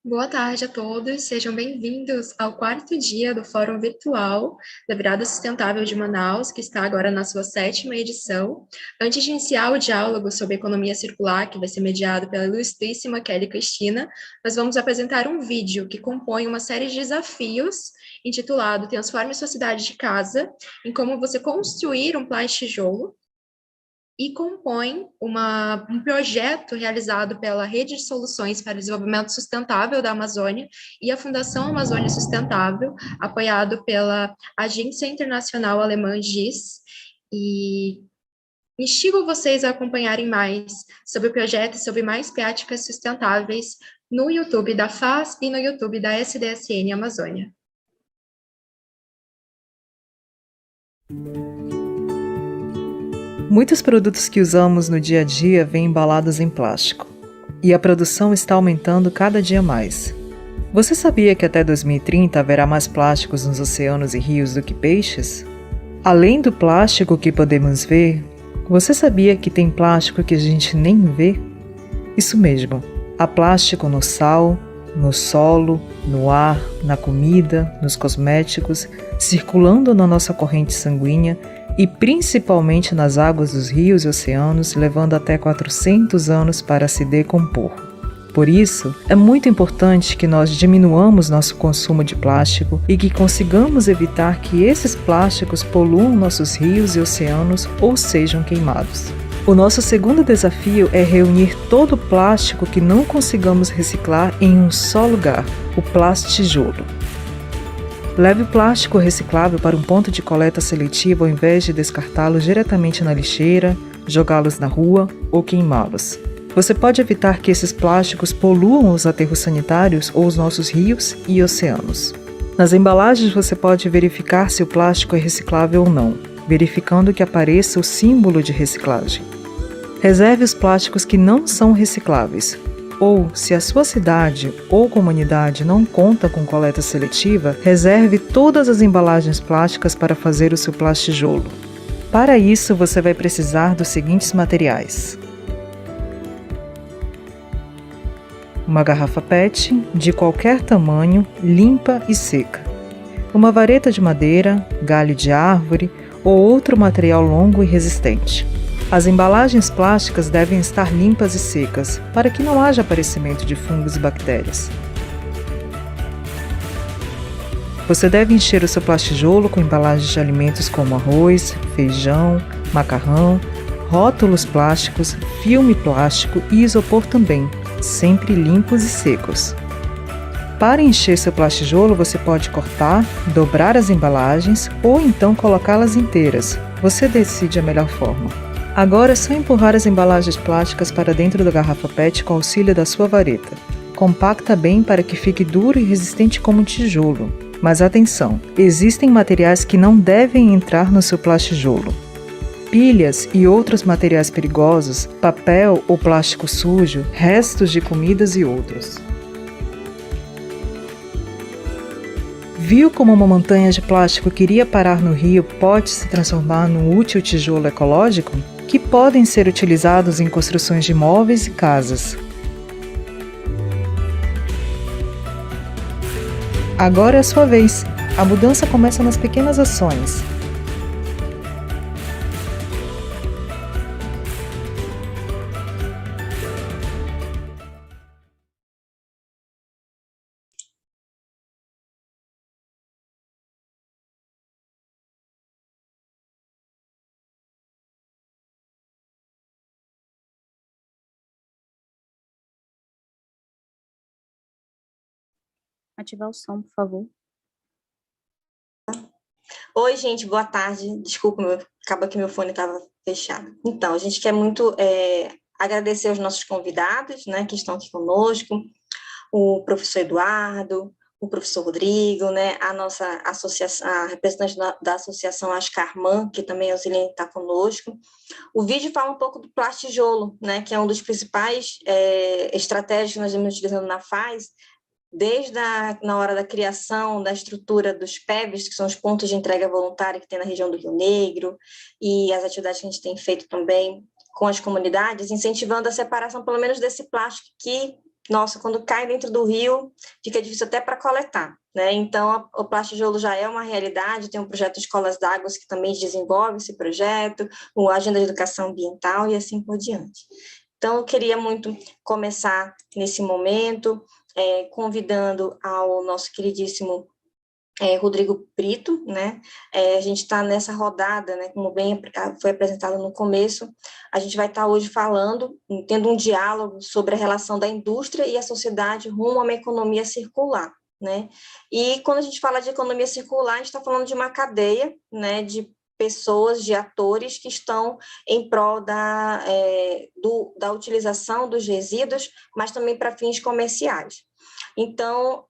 Boa tarde a todos, sejam bem-vindos ao quarto dia do Fórum Virtual da Virada Sustentável de Manaus, que está agora na sua sétima edição. Antes de iniciar o diálogo sobre economia circular, que vai ser mediado pela ilustríssima Kelly Cristina, nós vamos apresentar um vídeo que compõe uma série de desafios intitulado Transforme sua cidade de casa, em como você construir um plastijolo, e compõe um projeto realizado pela Rede de Soluções para o Desenvolvimento Sustentável da Amazônia e a Fundação Amazônia Sustentável, apoiado pela Agência Internacional Alemã GIS, e instigo vocês a acompanharem mais sobre o projeto e sobre mais práticas sustentáveis no YouTube da FAS e no YouTube da SDSN Amazônia. Muitos produtos que usamos no dia a dia vêm embalados em plástico, e a produção está aumentando cada dia mais. Você sabia que até 2030 haverá mais plásticos nos oceanos e rios do que peixes? Além do plástico que podemos ver, você sabia que tem plástico que a gente nem vê? Isso mesmo, há plástico no sal, no solo, no ar, na comida, nos cosméticos, circulando na nossa corrente sanguínea e principalmente nas águas dos rios e oceanos, levando até 400 anos para se decompor. Por isso, é muito importante que nós diminuamos nosso consumo de plástico e que consigamos evitar que esses plásticos poluam nossos rios e oceanos ou sejam queimados. O nosso segundo desafio é reunir todo o plástico que não consigamos reciclar em um só lugar, o plastijolo. Leve o plástico reciclável para um ponto de coleta seletiva ao invés de descartá-los diretamente na lixeira, jogá-los na rua ou queimá-los. Você pode evitar que esses plásticos poluam os aterros sanitários ou os nossos rios e oceanos. Nas embalagens você pode verificar se o plástico é reciclável ou não, verificando que apareça o símbolo de reciclagem. Reserve os plásticos que não são recicláveis. Ou, se a sua cidade ou comunidade não conta com coleta seletiva, reserve todas as embalagens plásticas para fazer o seu plastijolo. Para isso, você vai precisar dos seguintes materiais: uma garrafa PET de qualquer tamanho, limpa e seca, uma vareta de madeira, galho de árvore ou outro material longo e resistente. As embalagens plásticas devem estar limpas e secas, para que não haja aparecimento de fungos e bactérias. Você deve encher o seu plastijolo com embalagens de alimentos como arroz, feijão, macarrão, rótulos plásticos, filme plástico e isopor também, sempre limpos e secos. Para encher seu plastijolo, você pode cortar, dobrar as embalagens ou então colocá-las inteiras. Você decide a melhor forma. Agora é só empurrar as embalagens plásticas para dentro da garrafa PET com o auxílio da sua vareta. Compacta bem para que fique duro e resistente como um tijolo. Mas atenção, existem materiais que não devem entrar no seu plastijolo. Pilhas e outros materiais perigosos, papel ou plástico sujo, restos de comidas e outros. Viu como uma montanha de plástico que iria parar no rio pode se transformar num útil tijolo ecológico? Que podem ser utilizados em construções de móveis e casas. Agora é a sua vez. A mudança começa nas pequenas ações. Ativar o som, por favor. Oi, gente, boa tarde. Desculpa, acaba que meu fone estava fechado. Então, a gente quer muito agradecer aos nossos convidados, né, que estão aqui conosco, o professor Eduardo, o professor Rodrigo, né, a nossa associação, a representante da associação Ascarman, que também auxilia está conosco. O vídeo fala um pouco do plastijolo, né, que é um dos principais estratégias que nós estamos utilizando na FAS, desde na hora da criação da estrutura dos PEVs, que são os pontos de entrega voluntária que tem na região do Rio Negro, e as atividades que a gente tem feito também com as comunidades, incentivando a separação, pelo menos, desse plástico que nossa, quando cai dentro do rio, fica difícil até para coletar, né? Então, o plastijolo já é uma realidade, tem um projeto Escolas d'Água que também desenvolve esse projeto, o Agenda de Educação Ambiental e assim por diante. Então, eu queria muito começar nesse momento, convidando ao nosso queridíssimo Rodrigo Brito, né? A gente está nessa rodada, né? Como bem foi apresentado no começo, a gente vai estar hoje falando, tendo um diálogo sobre a relação da indústria e a sociedade rumo a uma economia circular, né? E quando a gente fala de economia circular, a gente está falando de uma cadeia, né? De pessoas, de atores que estão em prol da utilização dos resíduos, mas também para fins comerciais. Então,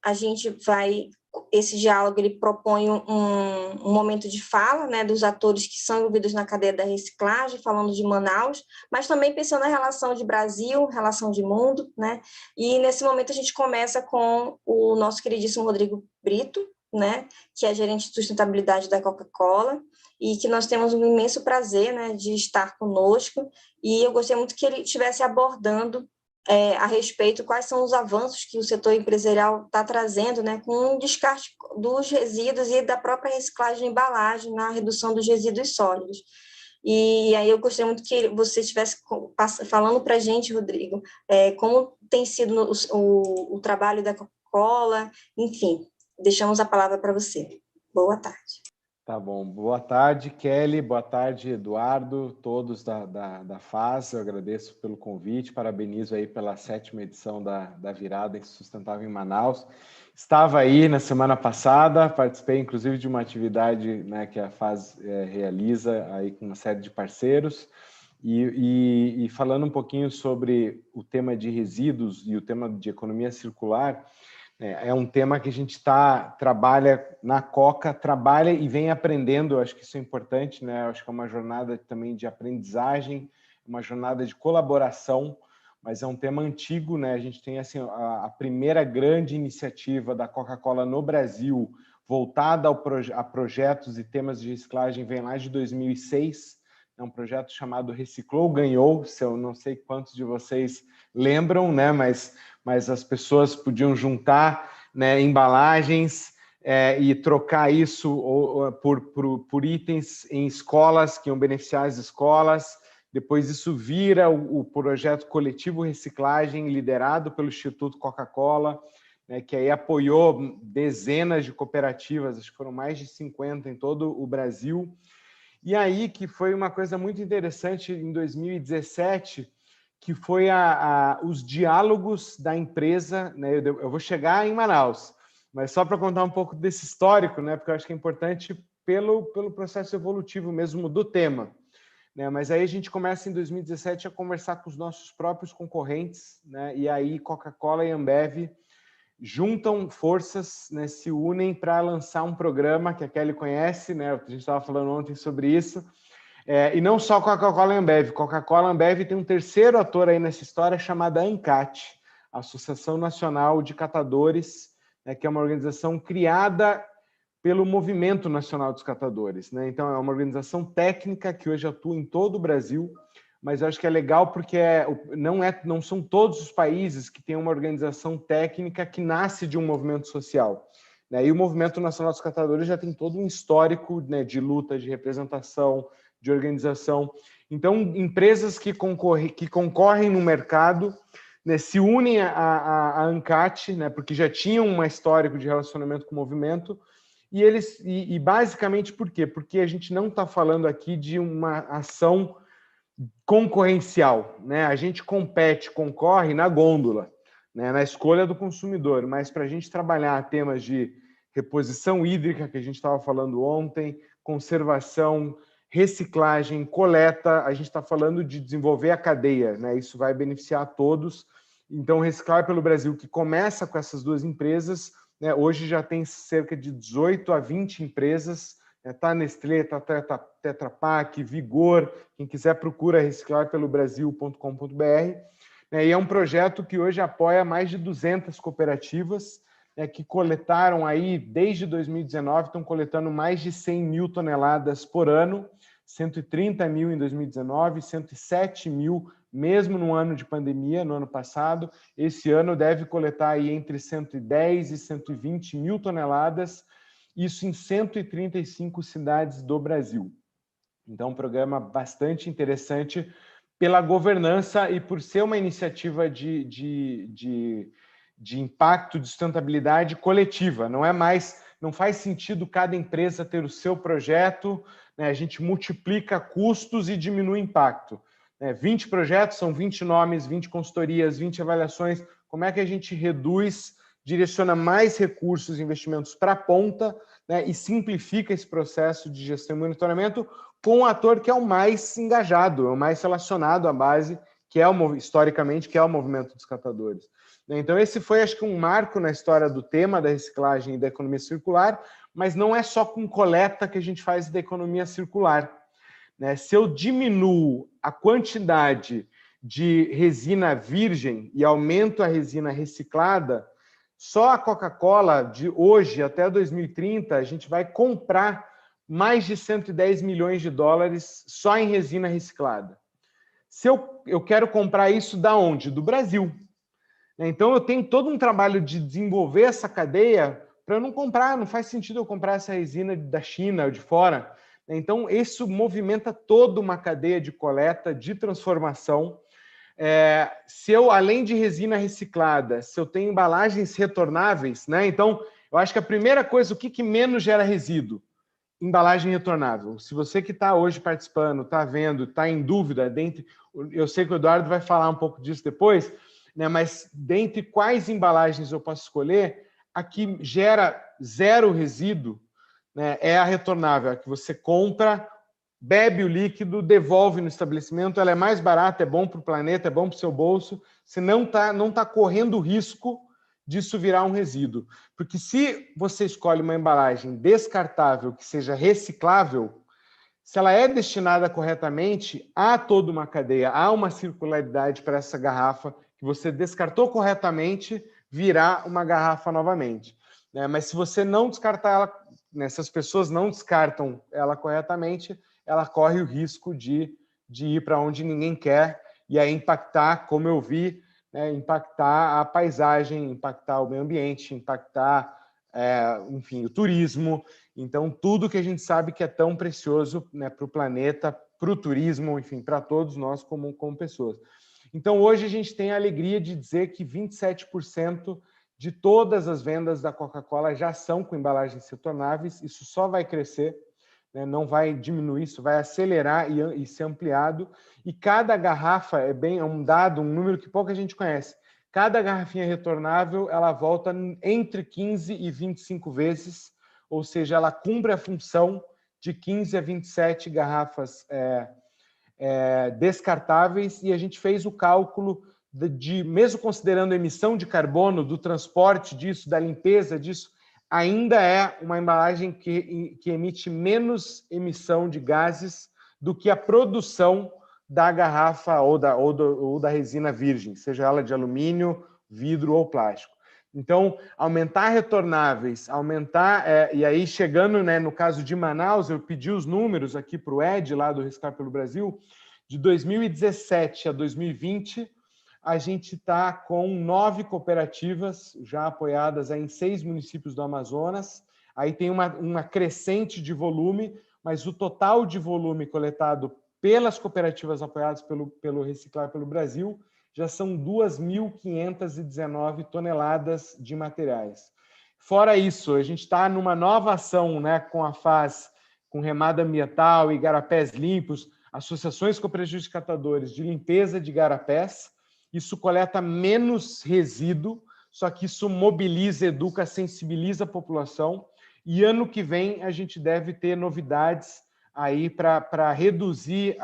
esse diálogo ele propõe um momento de fala, né, dos atores que são envolvidos na cadeia da reciclagem, falando de Manaus, mas também pensando na relação de Brasil, relação de mundo, né, e nesse momento a gente começa com o nosso queridíssimo Rodrigo Brito, né, que é gerente de sustentabilidade da Coca-Cola, e que nós temos um imenso prazer, né, de estar conosco, e eu gostaria muito que ele estivesse abordando a respeito quais são os avanços que o setor empresarial está trazendo, né, com o descarte dos resíduos e da própria reciclagem de embalagem na redução dos resíduos sólidos. E aí eu gostaria muito que você estivesse falando para a gente, Rodrigo, como tem sido o trabalho da Coca-Cola, enfim, deixamos a palavra para você. Boa tarde. Tá bom. Boa tarde, Kelly. Boa tarde, Eduardo, todos da FAS. Eu agradeço pelo convite, parabenizo aí pela 7ª edição da Virada Sustentável em Manaus. Estava aí na semana passada, participei inclusive de uma atividade, né, que a FAS realiza aí com uma série de parceiros. E falando um pouquinho sobre o tema de resíduos e o tema de economia circular, é um tema que a gente trabalha na Coca, trabalha e vem aprendendo. Eu acho que isso é importante, né? Eu acho que é uma jornada também de aprendizagem, uma jornada de colaboração, mas é um tema antigo, né? A gente tem assim, a primeira grande iniciativa da Coca-Cola no Brasil, voltada a projetos e temas de reciclagem, vem lá de 2006. É um projeto chamado Reciclou, Ganhou. Se eu não sei quantos de vocês lembram, né? Mas as pessoas podiam juntar, né, embalagens e trocar isso por itens em escolas que iam beneficiar as escolas. Depois isso vira o projeto Coletivo Reciclagem, liderado pelo Instituto Coca-Cola, né, que aí apoiou dezenas de cooperativas, acho que foram mais de 50 em todo o Brasil. E aí que foi uma coisa muito interessante em 2017, que foi os diálogos da empresa, né? Eu vou chegar em Manaus, mas só para contar um pouco desse histórico, né? Porque eu acho que é importante pelo processo evolutivo mesmo do tema, né? Mas aí a gente começa em 2017 a conversar com os nossos próprios concorrentes, né? E aí Coca-Cola e Ambev juntam forças, né? Se unem para lançar um programa que a Kelly conhece, né? A gente estava falando ontem sobre isso. E não só Coca-Cola e Ambev. Coca-Cola e Ambev tem um terceiro ator aí nessa história chamada ANCAT, Associação Nacional de Catadores, né, que é uma organização criada pelo Movimento Nacional dos Catadores, né? Então é uma organização técnica que hoje atua em todo o Brasil, mas eu acho que é legal porque não são todos os países que têm uma organização técnica que nasce de um movimento social, né? E o Movimento Nacional dos Catadores já tem todo um histórico, né, de luta, de representação, de organização. Então, empresas que concorrem no mercado, né, se unem à ANCAT, né, porque já tinham um histórico de relacionamento com o movimento, e basicamente por quê? Porque a gente não está falando aqui de uma ação concorrencial, né? A gente concorre na gôndola, né, na escolha do consumidor, mas para a gente trabalhar temas de reposição hídrica, que a gente estava falando ontem, conservação, reciclagem, coleta, a gente está falando de desenvolver a cadeia, né? Isso vai beneficiar a todos. Então, Reciclar pelo Brasil, que começa com essas duas empresas, né, hoje já tem cerca de 18 a 20 empresas, tá Nestlé, tá Tetra Pak, Vigor, quem quiser procura reciclarpelobrasil.com.br. E é um projeto que hoje apoia mais de 200 cooperativas, que coletaram aí, desde 2019, estão coletando mais de 100 mil toneladas por ano, 130 mil em 2019, 107 mil mesmo no ano de pandemia, no ano passado. Esse ano deve coletar aí entre 110 e 120 mil toneladas, isso em 135 cidades do Brasil. Então, um programa bastante interessante pela governança e por ser uma iniciativa de impacto, de sustentabilidade coletiva. Não faz sentido cada empresa ter o seu projeto, né? A gente multiplica custos e diminui impacto. 20 projetos, são 20 nomes, 20 consultorias, 20 avaliações. Como é que a gente reduz, direciona mais recursos e investimentos para a ponta, né, e simplifica esse processo de gestão e monitoramento com o ator que é o mais engajado, é o mais relacionado à base, que é historicamente, que é o movimento dos catadores. Então, esse foi, acho que, um marco na história do tema da reciclagem e da economia circular, mas não é só com coleta que a gente faz da economia circular. Se eu diminuo a quantidade de resina virgem e aumento a resina reciclada, só a Coca-Cola, de hoje até 2030, a gente vai comprar mais de 110 milhões de dólares só em resina reciclada. Se eu quero comprar isso da onde? Do Brasil. Então, eu tenho todo um trabalho de desenvolver essa cadeia para eu não comprar, não faz sentido eu comprar essa resina da China ou de fora. Então, isso movimenta toda uma cadeia de coleta, de transformação. Se eu, além de resina reciclada, se eu tenho embalagens retornáveis, né? Então, eu acho que a primeira coisa, o que menos gera resíduo? Embalagem retornável. Se você que está hoje participando, está vendo, está em dúvida, eu sei que o Eduardo vai falar um pouco disso depois, né? Mas dentre quais embalagens eu posso escolher, a que gera zero resíduo, né, é a retornável, a que você compra, bebe o líquido, devolve no estabelecimento, ela é mais barata, é bom para o planeta, é bom para o seu bolso, você não tá correndo o risco disso virar um resíduo. Porque se você escolhe uma embalagem descartável, que seja reciclável, se ela é destinada corretamente, há toda uma cadeia, há uma circularidade para essa garrafa que você descartou corretamente virar uma garrafa novamente. Mas se você não descartar ela, né, se as pessoas não descartam ela corretamente, ela corre o risco de ir para onde ninguém quer e aí impactar, como eu vi, né, impactar a paisagem, impactar o meio ambiente, impactar, enfim, o turismo. Então, tudo que a gente sabe que é tão precioso, né, para o planeta, para o turismo, enfim, para todos nós como pessoas. Então, hoje a gente tem a alegria de dizer que 27% de todas as vendas da Coca-Cola já são com embalagens retornáveis. Isso só vai crescer, né? Não vai diminuir, isso vai acelerar e ser ampliado. E cada garrafa é um dado, um número que pouca gente conhece. Cada garrafinha retornável, ela volta entre 15 e 25 vezes, ou seja, ela cumpre a função de 15 a 27 garrafas descartáveis, e a gente fez o cálculo mesmo considerando a emissão de carbono, do transporte disso, da limpeza disso, ainda é uma embalagem que emite menos emissão de gases do que a produção da garrafa ou da resina virgem, seja ela de alumínio, vidro ou plástico. Então, aumentar retornáveis, e aí chegando, né, no caso de Manaus, eu pedi os números aqui para o Ed, lá do Reciclar pelo Brasil, de 2017 a 2020, a gente está com 9 cooperativas já apoiadas em 6 municípios do Amazonas. Aí tem uma crescente de volume, mas o total de volume coletado pelas cooperativas apoiadas pelo Reciclar pelo Brasil já são 2.519 toneladas de materiais. Fora isso, a gente está numa nova ação, né, com a FAS, com Remada Ambiental e Igarapés Limpos, associações cooperativas de catadores de limpeza de igarapés. Isso coleta menos resíduo, só que isso mobiliza, educa, sensibiliza a população. E ano que vem a gente deve ter novidades aí para reduzir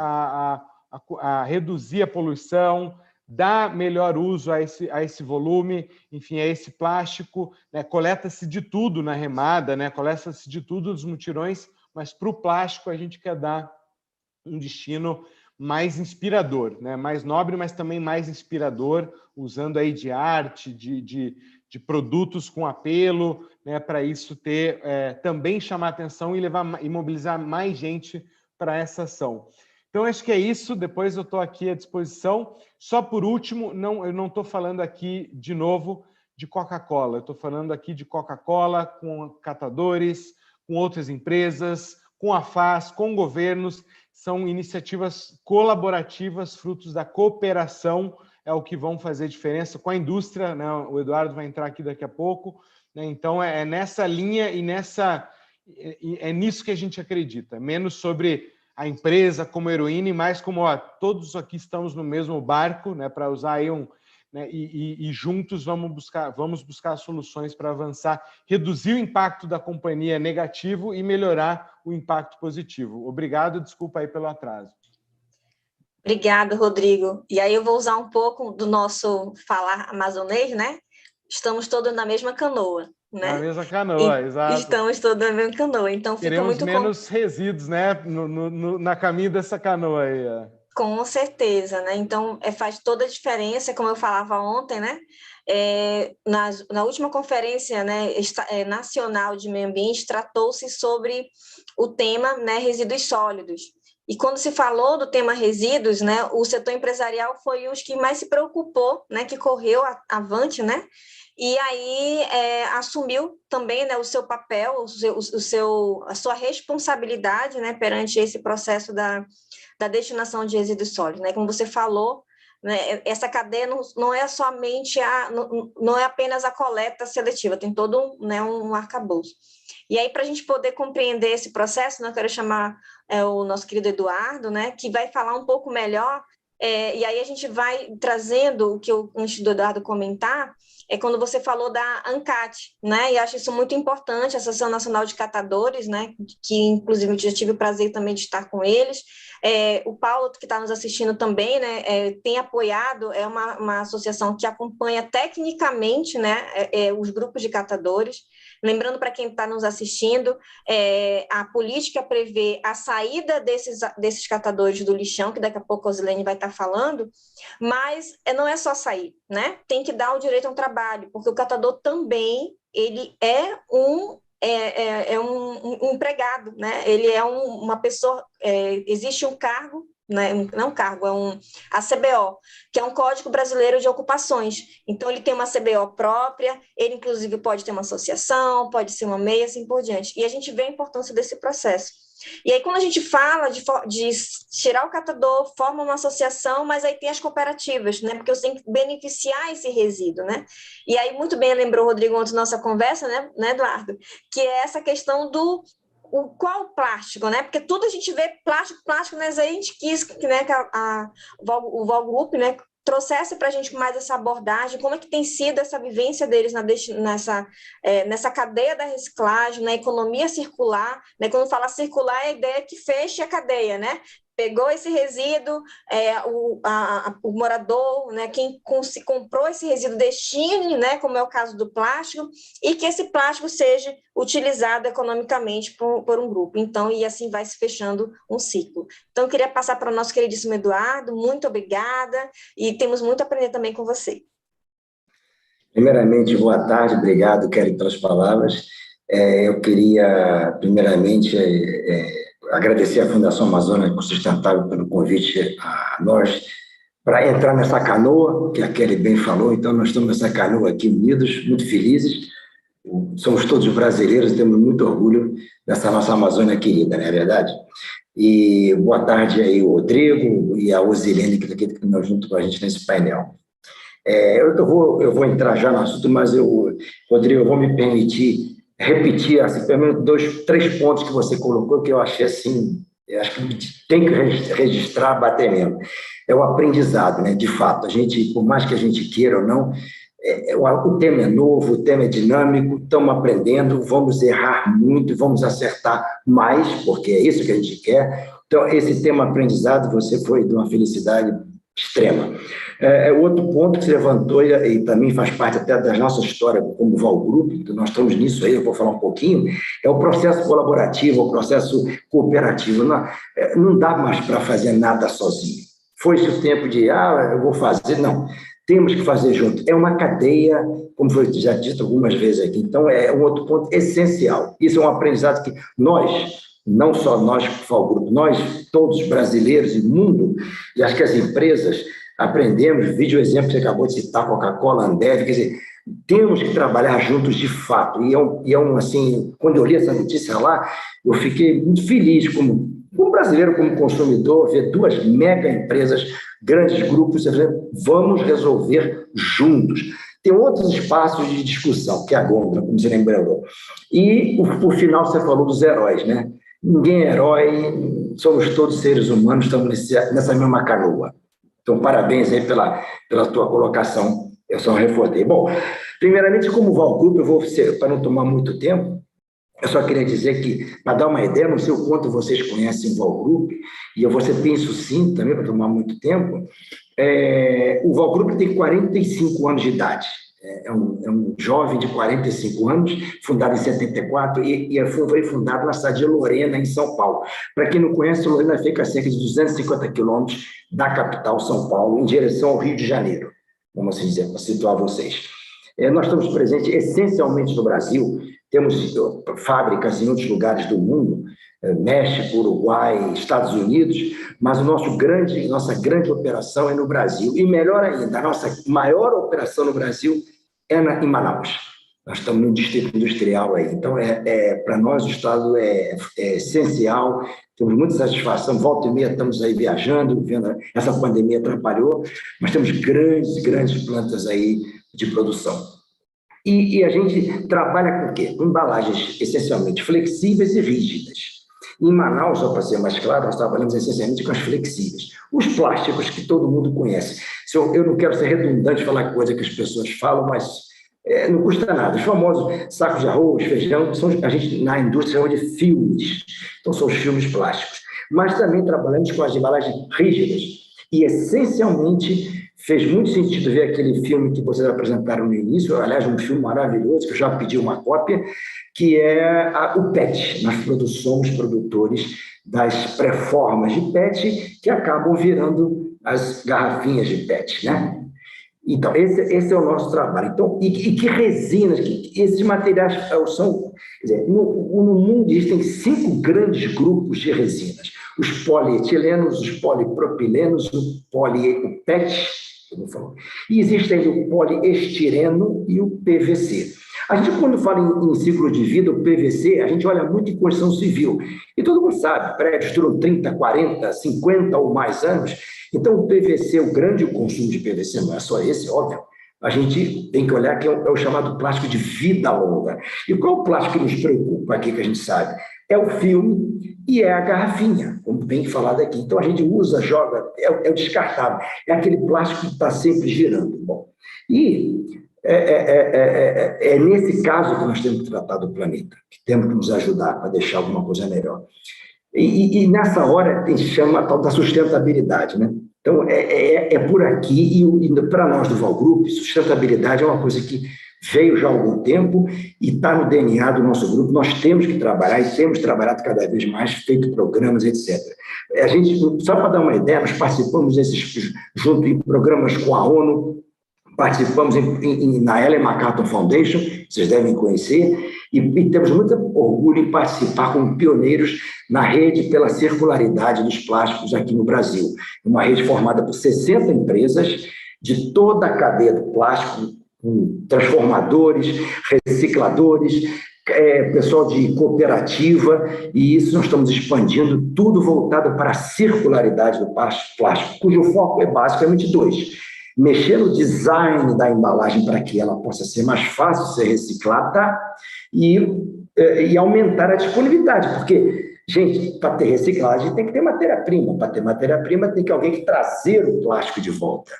reduzir a poluição, dar melhor uso a esse volume, enfim, a esse plástico, né? Coleta-se de tudo na remada, né? Coleta-se de tudo nos mutirões, mas para o plástico a gente quer dar um destino mais inspirador, né? Mais nobre, mas também mais inspirador, usando aí de arte, de produtos com apelo, né? Para isso também chamar atenção e mobilizar mais gente para essa ação. Então, acho que é isso. Depois eu estou aqui à disposição. Só por último, eu não estou falando aqui, de novo, de Coca-Cola. Eu estou falando aqui de Coca-Cola com catadores, com outras empresas, com a FAS, com governos. São iniciativas colaborativas, frutos da cooperação, é o que vão fazer diferença com a indústria, né? O Eduardo vai entrar aqui daqui a pouco, né? Então, é nessa linha e é nisso que a gente acredita. Menos sobre a empresa como heroína e mais como todos aqui estamos no mesmo barco, né? Para usar aí né? E juntos vamos buscar soluções para avançar, reduzir o impacto da companhia negativo e melhorar o impacto positivo. Obrigado, desculpa aí pelo atraso. Obrigada, Rodrigo. E aí eu vou usar um pouco do nosso falar amazonês, né? Estamos todos na mesma canoa, né? Na mesma canoa, exato. Estamos todos na mesma canoa, então fica muito... Queremos menos resíduos, né? Na caminho dessa canoa aí. Com certeza, né? Então, faz toda a diferença, como eu falava ontem, né? Na última conferência, né, nacional de meio ambiente, tratou-se sobre o tema, né, resíduos sólidos. E quando se falou do tema resíduos, né, o setor empresarial foi os que mais se preocupou, né, que correu avante, né? E aí assumiu também, né, o seu papel, a sua responsabilidade, né, perante esse processo da destinação de resíduos sólidos, né? Como você falou, né, essa cadeia não é somente não é apenas a coleta seletiva, tem todo um arcabouço. E aí, para a gente poder compreender esse processo, né, eu quero chamar o nosso querido Eduardo, né, que vai falar um pouco melhor, e aí a gente vai trazendo o que antes do Eduardo comentar, quando você falou da ANCAT, né? E acho isso muito importante, a Associação Nacional de Catadores, né? Que inclusive eu já tive o prazer também de estar com eles. O Paulo, que está nos assistindo também, né? Tem apoiado, é uma associação que acompanha tecnicamente, né? Os grupos de catadores. Lembrando para quem está nos assistindo, a política prevê a saída desses catadores do lixão, que daqui a pouco a Osilene vai estar falando, mas não é só sair, né? Tem que dar o direito a um trabalho, porque o catador também ele é um empregado, né? Ele é uma pessoa, existe um cargo, né? Não cargo, a CBO, que é um Código Brasileiro de Ocupações. Então, ele tem uma CBO própria, ele, inclusive, pode ter uma associação, pode ser uma MEI, assim por diante. E a gente vê a importância desse processo. E aí, quando a gente fala de tirar o catador, forma uma associação, mas aí tem as cooperativas, né? Porque você tem que beneficiar esse resíduo, né? E aí, muito bem lembrou o Rodrigo ontem nossa conversa, né, Eduardo? Que é essa questão qual o plástico, né? Porque tudo a gente vê plástico, mas aí a gente quis, né, que o Val Group, né, trouxesse para a gente mais essa abordagem, como é que tem sido essa vivência deles nessa cadeia da reciclagem, na economia circular, né? Quando fala circular, é a ideia que feche a cadeia, né? Pegou esse resíduo, o morador, né, quem comprou esse resíduo, destine, né, como é o caso do plástico, e que esse plástico seja utilizado economicamente por um grupo. Então, e assim vai se fechando um ciclo. Então, eu queria passar para o nosso queridíssimo Eduardo, muito obrigada, e temos muito a aprender também com você. Primeiramente, boa tarde, obrigado, Kelly, pelas palavras. Eu queria, primeiramente, agradecer à Fundação Amazônia Sustentável pelo convite a nós para entrar nessa canoa, que a Kelly bem falou. Então, nós estamos nessa canoa aqui unidos, muito felizes. Somos todos brasileiros e temos muito orgulho dessa nossa Amazônia querida, não é verdade? E boa tarde aí, o Rodrigo e a Osilene, que está aqui junto com a gente nesse painel. Eu vou entrar já no assunto, mas Rodrigo, eu vou me permitir repetir assim, pelo menos 3 pontos que você colocou, que eu achei assim, acho que tem que registrar, bater mesmo. É o aprendizado, né? De fato, a gente, por mais que a gente queira ou não, o tema é novo, o tema é dinâmico, estamos aprendendo, vamos errar muito, vamos acertar mais, porque é isso que a gente quer. Então, esse tema aprendizado, você foi de uma felicidade extrema. Outro ponto que você levantou, e também faz parte até da nossa história como Val Group, que nós estamos nisso aí, eu vou falar um pouquinho, é o processo colaborativo, o processo cooperativo. Não dá mais para fazer nada sozinho. Foi-se o tempo de, eu vou fazer, não. Temos que fazer junto. É uma cadeia, como foi já dito algumas vezes aqui. Então, é um outro ponto essencial. Isso é um aprendizado que nós não só nós, FAO Grupo, nós, todos brasileiros e mundo, e acho que as empresas aprendemos, vídeo exemplo que você acabou de citar, Coca-Cola, Ambev, quer dizer, temos que trabalhar juntos de fato. Assim, quando eu li essa notícia lá, eu fiquei muito feliz como brasileiro, como consumidor, ver duas mega empresas, grandes grupos, vamos resolver juntos. Tem outros espaços de discussão, que é a Gôndola, como você lembrou. E, por final, você falou dos heróis, né? Ninguém é herói, somos todos seres humanos, estamos nessa mesma canoa. Então, parabéns aí pela tua colocação, eu só reforcei. Bom, primeiramente, como Val Group, para não tomar muito tempo, eu só queria dizer que, para dar uma ideia, não sei o quanto vocês conhecem o Val Group, e eu vou ser bem sucinto também, para tomar muito tempo, o Val Group tem 45 anos de idade, é um jovem de 45 anos, fundado em 74, e foi fundado na cidade de Lorena, em São Paulo. Para quem não conhece, Lorena fica a cerca de 250 quilômetros da capital, São Paulo, em direção ao Rio de Janeiro, vamos assim dizer, para situar vocês. Nós estamos presentes essencialmente no Brasil, temos fábricas em outros lugares do mundo, México, Uruguai, Estados Unidos, mas nossa grande operação é no Brasil. E melhor ainda, a nossa maior operação no Brasil é em Manaus. Nós estamos no distrito industrial aí. Então, para nós, o Estado é essencial, temos muita satisfação. Volta e meia estamos aí viajando, vendo essa pandemia atrapalhou, mas temos grandes plantas aí de produção. E a gente trabalha com o quê? Com embalagens essencialmente flexíveis e rígidas. Em Manaus, só para ser mais claro, nós trabalhamos essencialmente com as flexíveis. Os plásticos que todo mundo conhece. Eu não quero ser redundante falar coisa que as pessoas falam, mas não custa nada. Os famosos sacos de arroz, feijão, a gente na indústria chama de filmes. Então, são os filmes plásticos. Mas também trabalhamos com as embalagens rígidas. E, essencialmente, fez muito sentido ver aquele filme que vocês apresentaram no início, aliás, um filme maravilhoso, que eu já pedi uma cópia, que é o PET. Nós somos produtores das pré-formas de PET que acabam virando as garrafinhas de PET, né? Então, esse é o nosso trabalho. Então, e que resinas, esses materiais são... Quer dizer, no mundo existem 5 grandes grupos de resinas. Os polietilenos, os polipropilenos, o PET, e existe ainda o poliestireno e o PVC. A gente, quando fala em ciclo de vida, o PVC, a gente olha muito em construção civil. E todo mundo sabe, prédios duram 30, 40, 50 ou mais anos. Então, o PVC, o grande consumo de PVC, não é só esse, óbvio. A gente tem que olhar que é o chamado plástico de vida longa. E qual é o plástico que nos preocupa aqui, que a gente sabe? É o filme e é a garrafinha, como bem falado aqui. Então, a gente joga, é o descartável. É aquele plástico que está sempre girando. Bom, e é nesse caso que nós temos que tratar do planeta, que temos que nos ajudar para deixar alguma coisa melhor. E nessa hora chama a tal da sustentabilidade, né? Então, é por aqui, e para nós do Val Group, sustentabilidade é uma coisa que veio já há algum tempo e está no DNA do nosso grupo. Nós temos que trabalhar e temos trabalhado cada vez mais, feito programas, etc. A gente, só para dar uma ideia, nós participamos junto em programas com a ONU, participamos na Ellen MacArthur Foundation, vocês devem conhecer, e temos muito orgulho em participar como pioneiros na rede pela circularidade dos plásticos aqui no Brasil. Uma rede formada por 60 empresas de toda a cadeia do plástico, com transformadores, recicladores, pessoal de cooperativa, e isso nós estamos expandindo, tudo voltado para a circularidade do plástico, cujo foco é basicamente 2. Mexer no design da embalagem para que ela possa ser mais fácil de ser reciclada e aumentar a disponibilidade, porque, gente, para ter reciclagem tem que ter matéria-prima, para ter matéria-prima tem que alguém trazer o plástico de volta.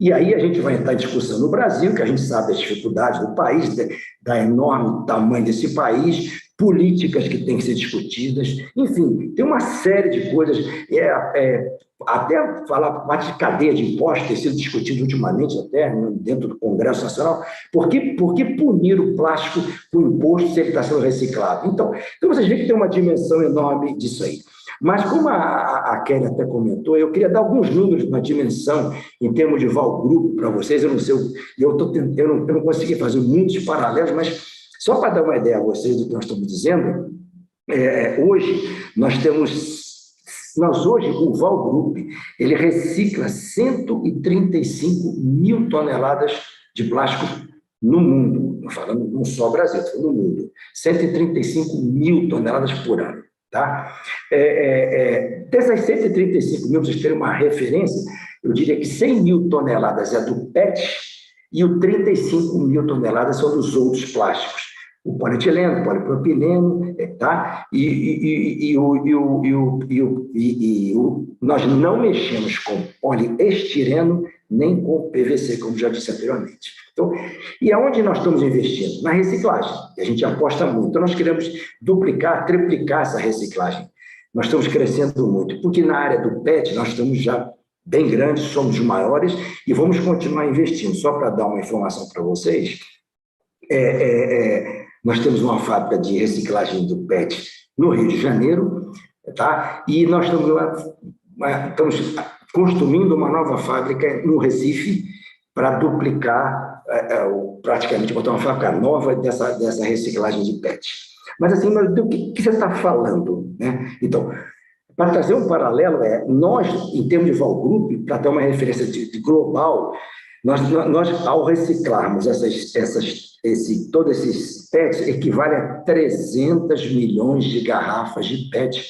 E aí a gente vai entrar em discussão no Brasil, que a gente sabe as dificuldades do país, da enorme tamanho desse país, políticas que têm que ser discutidas, enfim, tem uma série de coisas, até falar parte de cadeia de impostos, tem sido discutido ultimamente até dentro do Congresso Nacional, por que punir o plástico com imposto se ele está sendo reciclado? Então vocês veem que tem uma dimensão enorme disso aí. Mas, como a Kelly até comentou, eu queria dar alguns números na dimensão em termos de Val Group para vocês. Eu não sei, eu não consegui fazer muitos paralelos, mas só para dar uma ideia a vocês do que nós estamos dizendo, hoje, o Val Group, ele recicla 135 mil toneladas de plástico no mundo, não falando não só Brasil, estou falando no mundo, 135 mil toneladas por ano. Tá? Dessas 135 mil, para vocês terem uma referência, eu diria que 100 mil toneladas é do PET e o 35 mil toneladas são dos outros plásticos. O polietileno, o polipropileno, tá? Nós não mexemos com poliestireno nem com PVC, como já disse anteriormente. Então, e aonde nós estamos investindo? Na reciclagem, e a gente aposta muito. Então, nós queremos duplicar, triplicar essa reciclagem. Nós estamos crescendo muito, porque na área do PET nós estamos já bem grandes, somos os maiores, e vamos continuar investindo. Só para dar uma informação para vocês, nós temos uma fábrica de reciclagem do PET no Rio de Janeiro, tá? E nós estamos construindo uma nova fábrica no Recife para duplicar, praticamente botar uma fábrica nova dessa reciclagem de PET. Mas assim, do que você está falando, né? Então, para trazer um paralelo, nós, em termos de Val Group, para ter uma referência de global, nós, ao reciclarmos todos esses PETs, equivale a 300 milhões de garrafas de PET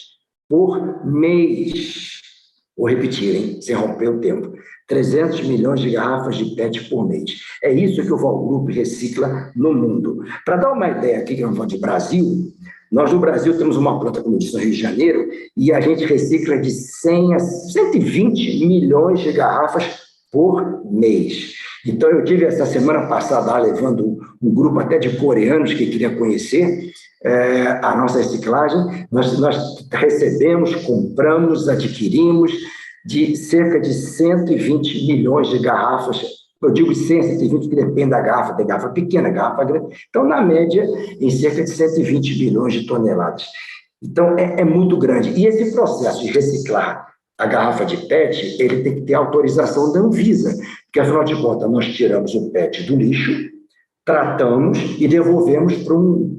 por mês. Vou repetir, hein? Sem romper o tempo. 300 milhões de garrafas de PET por mês. É isso que o Val Group recicla no mundo. Para dar uma ideia aqui, que nós falamos de Brasil, nós no Brasil temos uma planta, como eu disse, no Rio de Janeiro, e a gente recicla de 100 a 120 milhões de garrafas por mês. Então, eu tive essa semana passada lá, levando um grupo até de coreanos que queria conhecer a nossa reciclagem. Nós recebemos, compramos, adquirimos de cerca de 120 milhões de garrafas. Eu digo 100, 120, que depende da garrafa, tem garrafa pequena, garrafa grande. Então, na média, em cerca de 120 milhões de toneladas. Então, é muito grande. E esse processo de reciclar a garrafa de PET, ele tem que ter autorização da Anvisa, porque, afinal de contas, nós tiramos o PET do lixo, tratamos e devolvemos para um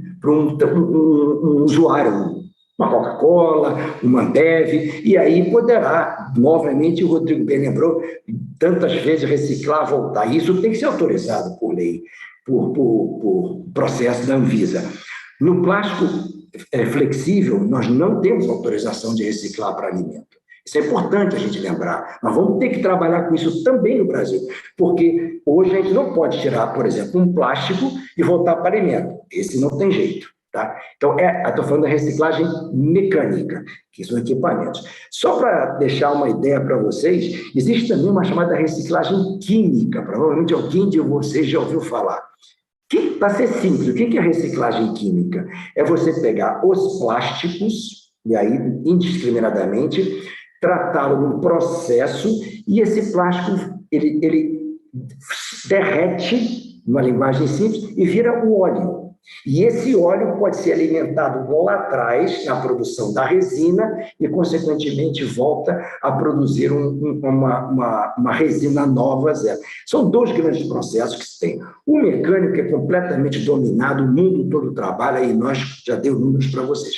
usuário, uma Coca-Cola, uma Ambev, e aí poderá, novamente, o Rodrigo bem lembrou, tantas vezes reciclar, voltar. Isso tem que ser autorizado por lei, por processo da Anvisa. No plástico flexível, nós não temos autorização de reciclar para alimento. Isso é importante a gente lembrar. Nós vamos ter que trabalhar com isso também no Brasil, porque hoje a gente não pode tirar, por exemplo, um plástico e voltar para alimento. Esse não tem jeito. Tá? Então, estou falando da reciclagem mecânica, que são equipamentos. Só para deixar uma ideia para vocês, existe também uma chamada reciclagem química. Provavelmente alguém de vocês já ouviu falar. Para ser simples, o que é reciclagem química? É você pegar os plásticos, e aí indiscriminadamente, tratá-lo num processo, e esse plástico ele derrete, numa linguagem simples, e vira o óleo. E esse óleo pode ser alimentado lá atrás, na produção da resina, e, consequentemente, volta a produzir uma resina nova, zero. São dois grandes processos que se tem. O mecânico é completamente dominado, o mundo todo trabalha, e nós já deu números para vocês.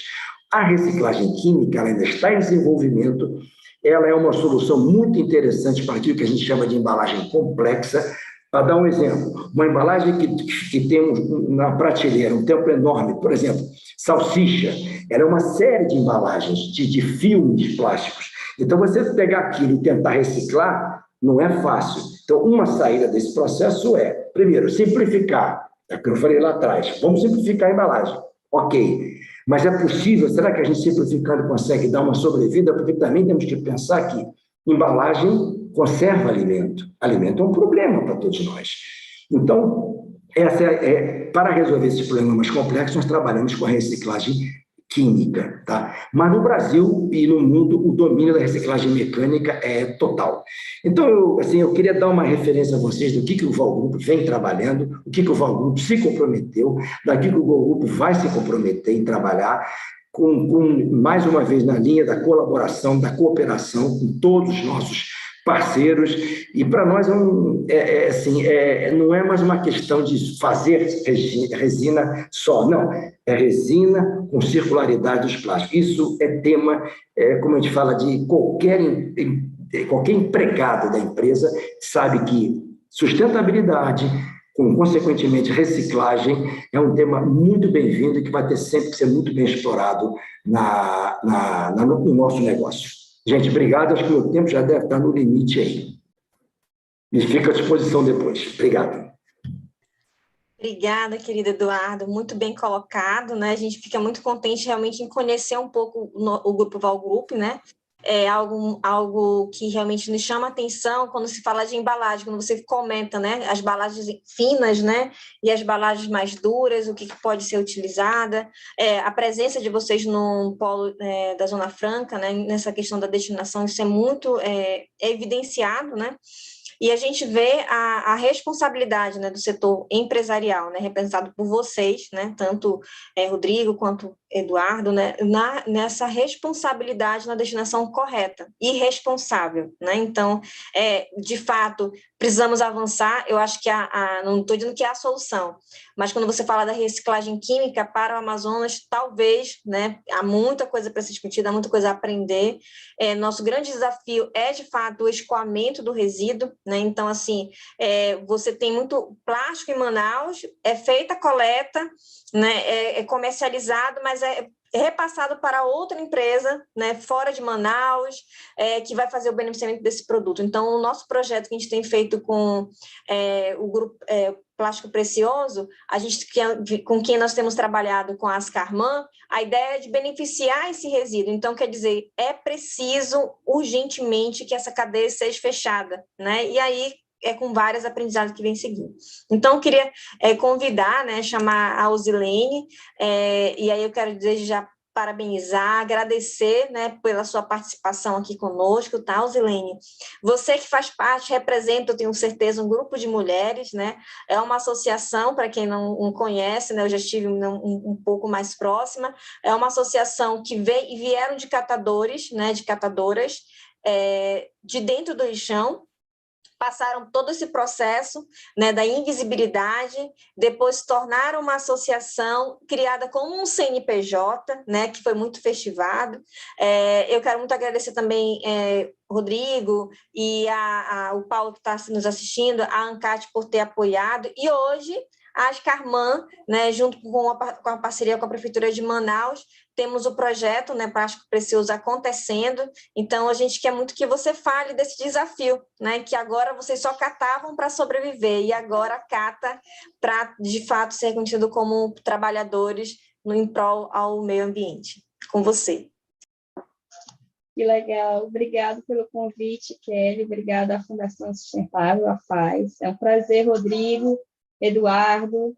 A reciclagem química ela ainda está em desenvolvimento, ela é uma solução muito interessante para aquilo que a gente chama de embalagem complexa. Para dar um exemplo, uma embalagem que tem na prateleira um tempo enorme, por exemplo, salsicha, era uma série de embalagens de filmes plásticos. Então, você pegar aquilo e tentar reciclar não é fácil. Então, uma saída desse processo é, primeiro, simplificar. É o que eu falei lá atrás. Vamos simplificar a embalagem. Ok. Mas é possível? Será que a gente simplificando consegue dar uma sobrevida? Porque também temos que pensar que embalagem conserva alimento. Alimento é um problema para todos nós. Então, para resolver esses problemas mais complexos, nós trabalhamos com a reciclagem química. Tá? Mas no Brasil e no mundo, o domínio da reciclagem mecânica é total. Então, eu queria dar uma referência a vocês do que o Val Group vem trabalhando, o que o Val Group se comprometeu, daqui que o Val Group vai se comprometer em trabalhar, mais uma vez, na linha da colaboração, da cooperação com todos os nossos parceiros, e para nós não é mais uma questão de fazer resina só, não, é resina com circularidade dos plásticos. Isso é tema, como a gente fala, de qualquer empregado da empresa sabe que sustentabilidade, com, consequentemente, reciclagem, é um tema muito bem-vindo e que vai ter sempre que ser muito bem explorado no nosso negócio. Gente, obrigado. Acho que o meu tempo já deve estar no limite aí. E fico à disposição depois. Obrigado. Obrigada, querido Eduardo, muito bem colocado, né? A gente fica muito contente realmente em conhecer um pouco o Grupo Val Group, né? É algo que realmente nos chama a atenção quando se fala de embalagem, quando você comenta, né? As embalagens finas, né? E as embalagens mais duras, o que pode ser utilizada, a presença de vocês no polo da Zona Franca, né? Nessa questão da destinação, isso é muito evidenciado, né? E a gente vê a responsabilidade, né, do setor empresarial, né, representado por vocês, né, tanto Rodrigo quanto Eduardo, né, nessa responsabilidade na destinação correta e responsável, né? Então, de fato, precisamos avançar. Eu acho que não estou dizendo que é a solução, mas quando você fala da reciclagem química para o Amazonas, talvez, né, há muita coisa para ser discutida, há muita coisa a aprender. Nosso grande desafio é, de fato, o escoamento do resíduo, né? Então, assim, você tem muito plástico em Manaus, é feita a coleta, né? É comercializado, mas é repassado para outra empresa, né, fora de Manaus, que vai fazer o beneficiamento desse produto. Então, o nosso projeto que a gente tem feito com o grupo Plástico Precioso, com quem nós temos trabalhado com a Ascarman, a ideia é de beneficiar esse resíduo. Então, quer dizer, é preciso urgentemente que essa cadeia seja fechada, né? E aí com várias aprendizados que vem seguindo. Então, eu queria convidar, né, chamar a Uzilene, e aí eu quero desde já parabenizar, agradecer, né, pela sua participação aqui conosco, tá, Uzilene? Você que faz parte, representa, eu tenho certeza, um grupo de mulheres, né? É uma associação, para quem não conhece, né, eu já estive um pouco mais próxima, é uma associação que vieram de catadores, né, de catadoras, de dentro do lixão, passaram todo esse processo, né, da invisibilidade, depois se tornaram uma associação criada como um CNPJ, né, que foi muito festivado. Eu quero muito agradecer também Rodrigo e o Paulo que está nos assistindo, a ANCAT por ter apoiado, e hoje a Ascarman, né, junto com a parceria com a Prefeitura de Manaus, temos o projeto, né, Plástico Precioso acontecendo. Então, a gente quer muito que você fale desse desafio, né, que agora vocês só catavam para sobreviver, e agora cata para, de fato, ser conhecido como trabalhadores em prol ao meio ambiente. Com você. Que legal. Obrigado pelo convite, Kelly. Obrigada à Fundação Sustentável, a FAZ. É um prazer, Rodrigo, Eduardo.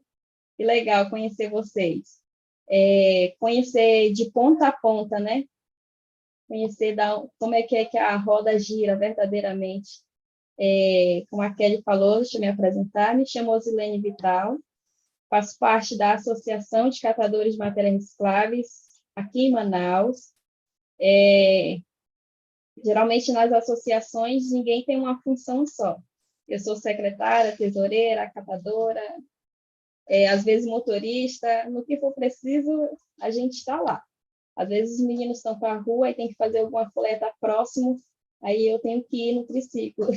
Que legal conhecer vocês. Conhecer de ponta a ponta, né? Conhecer como é que a roda gira verdadeiramente. Como a Kelly falou, deixa eu me apresentar. Me chamo Osilene Vital, faço parte da Associação de Catadores de Materiais Recicláveis aqui em Manaus. Geralmente, nas associações, ninguém tem uma função só. Eu sou secretária, tesoureira, catadora, às vezes motorista, no que for preciso, a gente está lá. Às vezes os meninos estão para a rua e tem que fazer alguma coleta próximo, aí eu tenho que ir no triciclo.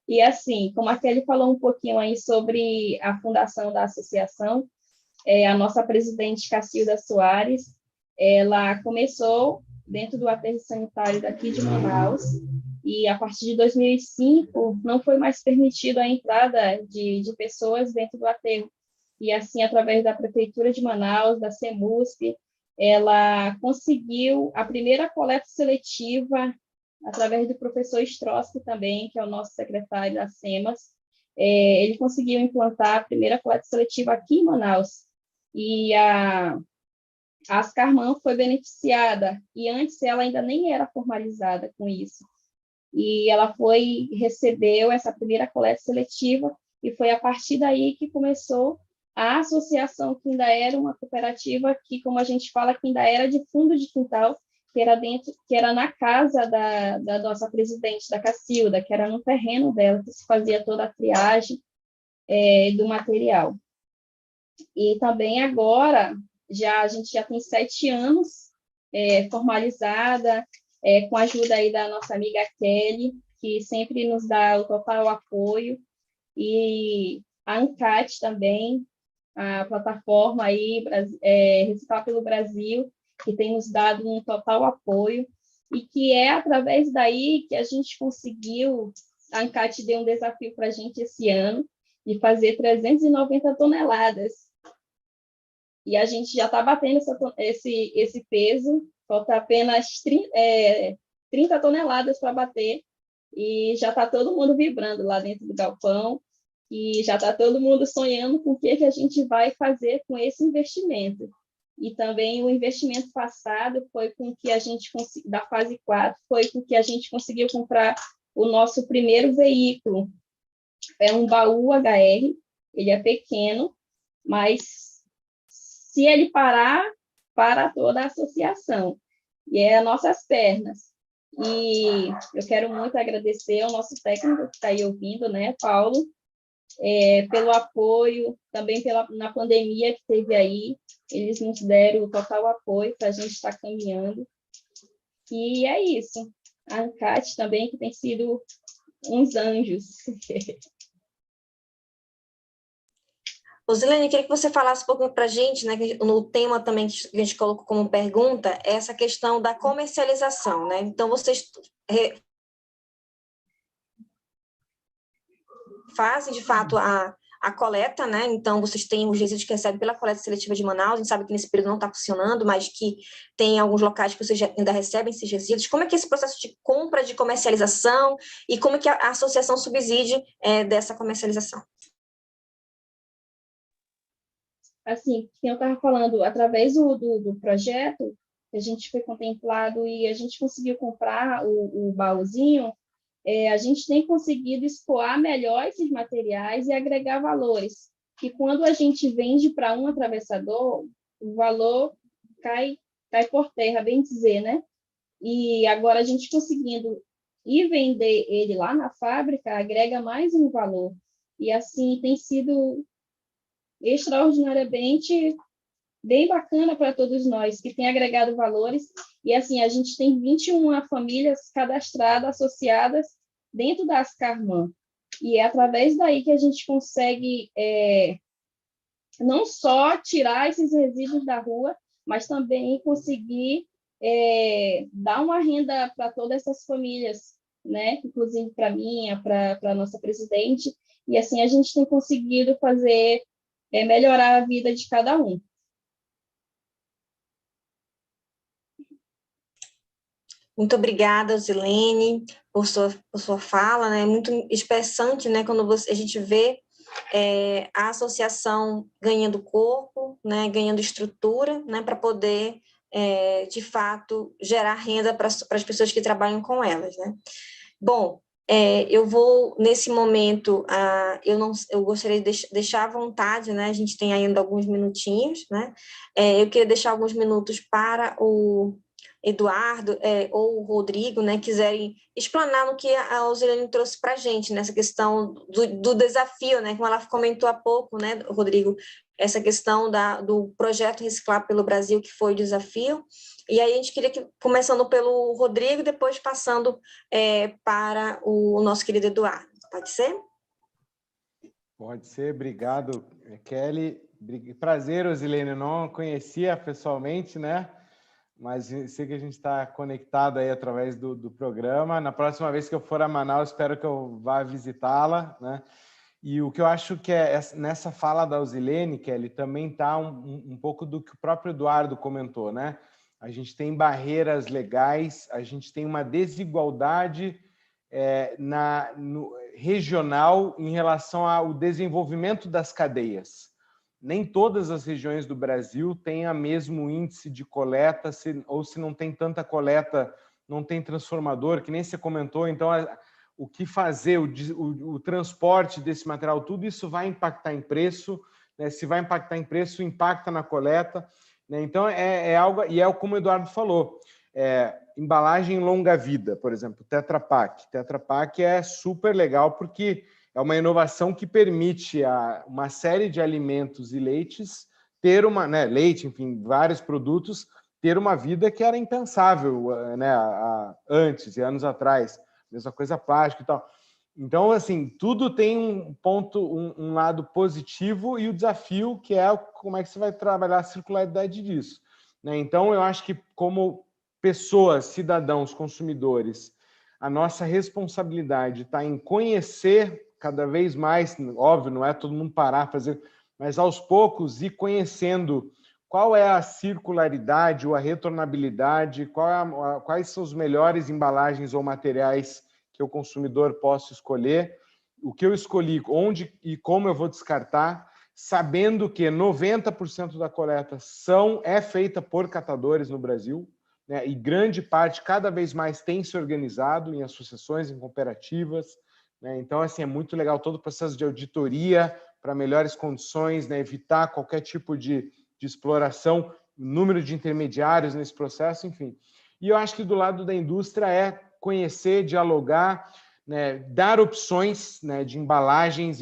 E assim, como a Kelly falou um pouquinho aí sobre a fundação da associação, a nossa presidente Cacilda Soares, ela começou dentro do aterro sanitário daqui de Manaus, e a partir de 2005 não foi mais permitido a entrada de pessoas dentro do aterro. E assim, através da Prefeitura de Manaus, da CEMUSP, ela conseguiu a primeira coleta seletiva, através do professor Strotsky também, que é o nosso secretário da SEMAS, ele conseguiu implantar a primeira coleta seletiva aqui em Manaus. E a Ascarman foi beneficiada, e antes ela ainda nem era formalizada com isso. E ela recebeu essa primeira coleta seletiva, e foi a partir daí que começou a associação, que ainda era uma cooperativa que, como a gente fala, que ainda era de fundo de quintal, que era na casa da nossa presidente, da Cacilda, que era no terreno dela, que se fazia toda a triagem do material. E também agora, a gente já tem 7 anos formalizada, com a ajuda aí da nossa amiga Kelly, que sempre nos dá o total apoio, e a ANCAT também, a plataforma aí, Reciclar pelo Brasil, que tem nos dado um total apoio, e que é através daí que a gente conseguiu, a ANCAT deu um desafio para a gente esse ano, de fazer 390 toneladas. E a gente já está batendo esse peso, falta apenas 30 toneladas para bater, e já está todo mundo vibrando lá dentro do galpão, e já está todo mundo sonhando com o que a gente vai fazer com esse investimento. E também o investimento passado foi com que a gente, da fase 4, foi com que a gente conseguiu comprar o nosso primeiro veículo. É um baú HR, ele é pequeno, mas se ele parar, para toda a associação. E é as nossas pernas. E eu quero muito agradecer ao nosso técnico que está aí ouvindo, né, Paulo, pelo apoio, também na pandemia que teve aí, eles nos deram o total apoio para a gente estar caminhando. E é isso. A ANCAT também, que tem sido uns anjos. Rosilene, queria que você falasse um pouquinho para a gente, né, no tema também que a gente colocou como pergunta, é essa questão da comercialização, né? Então, vocês fazem, de fato, a coleta, né? Então, vocês têm os resíduos que recebem pela coleta seletiva de Manaus, a gente sabe que nesse período não está funcionando, mas que tem alguns locais que vocês ainda recebem esses resíduos. Como é que é esse processo de compra, de comercialização, e como é que a associação subside dessa comercialização? Assim, que eu estava falando, através do projeto, a gente foi contemplado e a gente conseguiu comprar o baúzinho, a gente tem conseguido escoar melhor esses materiais e agregar valores. E quando a gente vende para um atravessador, o valor cai por terra, bem dizer, né? E agora a gente conseguindo ir vender ele lá na fábrica, agrega mais um valor. E assim tem sido extraordinariamente bem bacana para todos nós, que tem agregado valores. E assim, a gente tem 21 famílias cadastradas, associadas dentro da Ascarman. E é através daí que a gente consegue não só tirar esses resíduos da rua, mas também conseguir dar uma renda para todas essas famílias, né? Inclusive para mim, para a nossa presidente. E assim a gente tem conseguido fazer melhorar a vida de cada um. Muito obrigada, Zilene, por sua fala, né? Muito expressante, né? Quando a gente vê a associação ganhando corpo, né? Ganhando estrutura, né? Para poder, de fato, gerar renda para as pessoas que trabalham com elas, né? Bom, eu vou, nesse momento, eu gostaria de deixar à vontade, né? A gente tem ainda alguns minutinhos, né? Eu queria deixar alguns minutos para o Eduardo ou o Rodrigo, né, quiserem explanar no que a Rosilene trouxe para a gente, nessa questão do desafio, né, como ela comentou há pouco, né, Rodrigo, essa questão do projeto Reciclar pelo Brasil, que foi o desafio. E aí a gente queria que, começando pelo Rodrigo, depois passando para o nosso querido Eduardo. Pode ser? Pode ser, obrigado, Kelly. Prazer, Rosilene, eu não conhecia pessoalmente, né? Mas sei que a gente está conectado aí através do programa. Na próxima vez que eu for a Manaus, espero que eu vá visitá-la, né? E o que eu acho que nessa fala da Rosilene, Kelly, também está um pouco do que o próprio Eduardo comentou, né? A gente tem barreiras legais, a gente tem uma desigualdade regional em relação ao desenvolvimento das cadeias. Nem todas as regiões do Brasil têm o mesmo índice de coleta, ou se não tem tanta coleta, não tem transformador, que nem você comentou. Então, o que fazer, o transporte desse material, tudo isso vai impactar em preço, né? Se vai impactar em preço, impacta na coleta, né? Então, é algo, e é como o Eduardo falou, embalagem longa-vida, por exemplo, Tetra Pak. Tetra Pak é super legal porque é uma inovação que permite a uma série de alimentos e leites ter leite, enfim, vários produtos, ter uma vida que era impensável, né, antes e anos atrás. Mesma coisa plástico e tal. Então, assim, tudo tem um lado positivo e o desafio que é como é que você vai trabalhar a circularidade disso, né? Então, eu acho que como pessoas, cidadãos, consumidores, a nossa responsabilidade está em conhecer cada vez mais, óbvio, não é todo mundo parar a fazer, mas aos poucos ir conhecendo qual é a circularidade ou a retornabilidade, quais são os melhores embalagens ou materiais que o consumidor possa escolher, o que eu escolhi, onde e como eu vou descartar, sabendo que 90% da coleta é feita por catadores no Brasil, né, e grande parte, cada vez mais, tem se organizado em associações, em cooperativas, né? Então, assim, é muito legal todo o processo de auditoria para melhores condições, né, evitar qualquer tipo de exploração, número de intermediários nesse processo, enfim. E eu acho que do lado da indústria é conhecer, dialogar, né, dar opções, né, de embalagens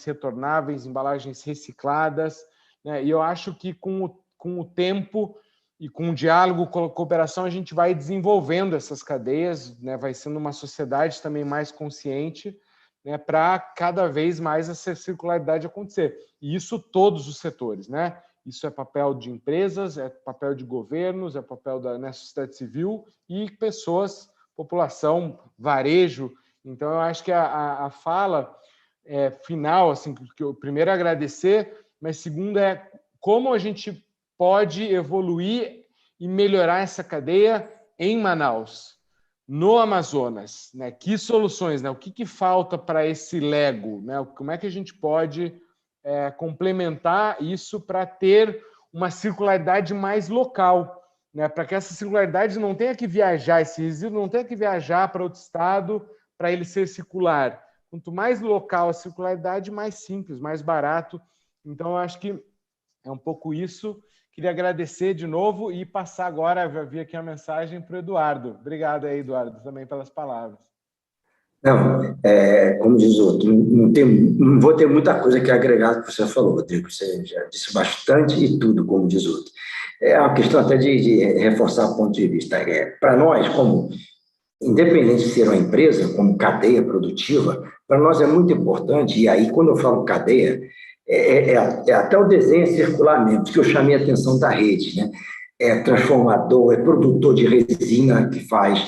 retornáveis, embalagens recicladas, né, e eu acho que com o tempo e com o diálogo, com a cooperação, a gente vai desenvolvendo essas cadeias, né, vai sendo uma sociedade também mais consciente, né, para cada vez mais essa circularidade acontecer. E isso todos os setores, né? Isso é papel de empresas, é papel de governos, é papel da sociedade civil e pessoas, população, varejo. Então, eu acho que a fala final, assim, que eu primeiro agradecer, mas segundo como a gente pode evoluir e melhorar essa cadeia em Manaus, no Amazonas, né? Que soluções, né? O que falta para esse Lego, né? Como é que a gente pode complementar isso para ter uma circularidade mais local, né? Para que essa circularidade não tenha que viajar, esse resíduo não tenha que viajar para outro estado para ele ser circular. Quanto mais local a circularidade, mais simples, mais barato. Então, eu acho que é um pouco isso. Queria agradecer de novo e passar agora, vi aqui a mensagem para o Eduardo. Obrigado aí, Eduardo, também pelas palavras. Não, como diz o outro, não vou ter muita coisa que agregar ao que você falou, Rodrigo. Você já disse bastante e tudo, como diz o outro. É uma questão até de reforçar o ponto de vista. Para nós, como independente de ser uma empresa, como cadeia produtiva, para nós é muito importante, e aí quando eu falo cadeia, até o desenho circular mesmo, que eu chamei a atenção da rede, né? É transformador, é produtor de resina que faz,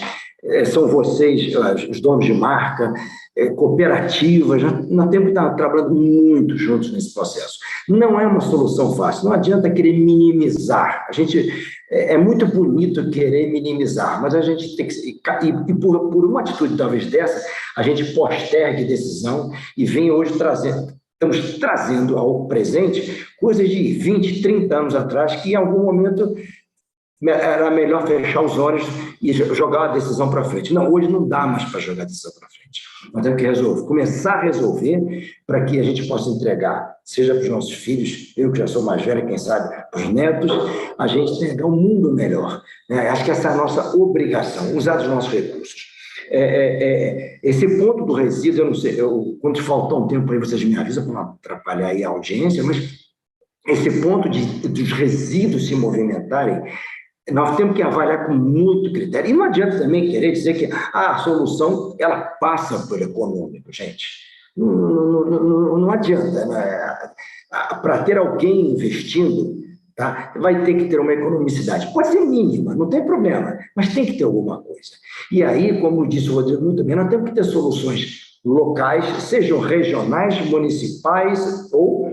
são vocês, os donos de marca, cooperativas, nós temos que estar trabalhando muito juntos nesse processo. Não é uma solução fácil, não adianta querer minimizar, é muito bonito querer minimizar, mas a gente tem que, e por uma atitude talvez dessa, a gente postergue decisão e vem hoje estamos trazendo ao presente coisas de 20, 30 anos atrás, que em algum momento era melhor fechar os olhos e jogar a decisão para frente. Não, hoje não dá mais para jogar a decisão para frente. Nós temos que começar a resolver para que a gente possa entregar, seja para os nossos filhos, eu que já sou mais velho, quem sabe, para os netos, a gente entregar um mundo melhor, né? Acho que essa é a nossa obrigação, usar os nossos recursos. Esse ponto do resíduo, eu não sei, quando faltar um tempo aí, vocês me avisam para não atrapalhar aí a audiência, mas esse ponto dos resíduos se movimentarem, nós temos que avaliar com muito critério. E não adianta também querer dizer que a solução ela passa por econômico, gente. Não adianta. Né? Para ter alguém investindo, tá? Vai ter que ter uma economicidade. Pode ser mínima, não tem problema, mas tem que ter alguma coisa. E aí, como disse o Rodrigo muito bem, nós temos que ter soluções locais, sejam regionais, municipais ou